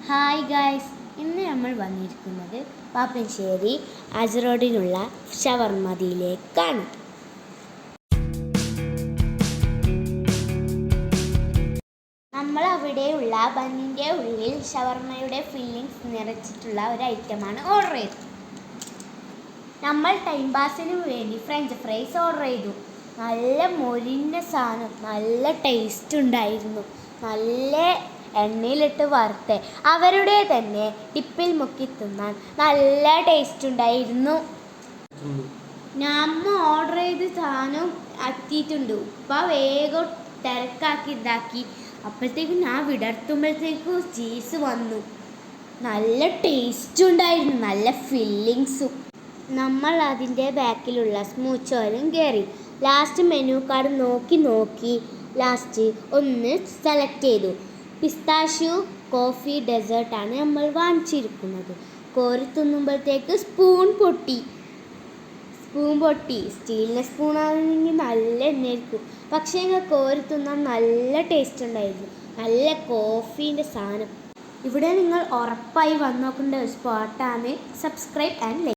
Hi guys, ഇന്ന് നമ്മൾ വന്നിരിക്കുന്നത് പാപ്പശ്ശേരി ആജറോഡിലുള്ള ഷവർമതിയിലേക്കാണ്. നമ്മൾ അവിടെയുള്ള ബന്നിൻ്റെ ഉള്ളിൽ ഷവർമയുടെ ഫില്ലിങ്സ് നിറച്ചിട്ടുള്ള ഒരു ഐറ്റമാണ് ഓർഡർ ചെയ്തത്. നമ്മൾ ടൈം പാസിന് വേണ്ടി ഫ്രഞ്ച് ഫ്രൈസ് ഓർഡർ ചെയ്തു. നല്ല മൊരിഞ്ഞ സാധനം, നല്ല ടേസ്റ്റ് ഉണ്ടായിരുന്നു. നല്ല എണ്ണയിലിട്ട് വറുത്ത് അവരുടെ തന്നെ ടിപ്പിൽ മുക്കി തിന്നാൻ നല്ല ടേസ്റ്റ് ഉണ്ടായിരുന്നു. നമ്മ ഓർഡർ ചെയ്ത സാധനം എത്തിയിട്ടുണ്ട്. ഉപ്പ വേഗം തിരക്കാക്കി ഇതാക്കി. അപ്പോഴത്തേക്കും ഞാൻ വിടർത്തുമ്പോഴത്തേക്കും ചീസ് വന്നു. നല്ല ടേസ്റ്റ് ഉണ്ടായിരുന്നു, നല്ല ഫില്ലിങ്സും. നമ്മൾ അതിൻ്റെ ബാക്കിലുള്ള സ്മൂച്ചോയിലും കയറി. ലാസ്റ്റ് മെനു കാർഡ് നോക്കി ലാസ്റ്റ് ഒന്ന് സെലക്ട് ചെയ്തു. പിസ്താഷ്യൂ കോഫി ഡെസേർട്ടാണ് നമ്മൾ വാങ്ങിച്ചിരിക്കുന്നത്. കോരി തിന്നുമ്പോഴത്തേക്ക് സ്പൂൺ പൊട്ടി. സ്റ്റീലിൻ്റെ സ്പൂണാണെങ്കിൽ നല്ല എണ്ണയായിരിക്കും, പക്ഷേ കോരി തിന്നാൻ നല്ല ടേസ്റ്റ് ഉണ്ടായിരുന്നു. നല്ല കോഫീൻ്റെ സാധനം. ഇവിടെ നിങ്ങൾ ഉറപ്പായി വന്ന് നോക്കേണ്ട ഒരു സ്പോട്ടാണ്. Subscribe and like.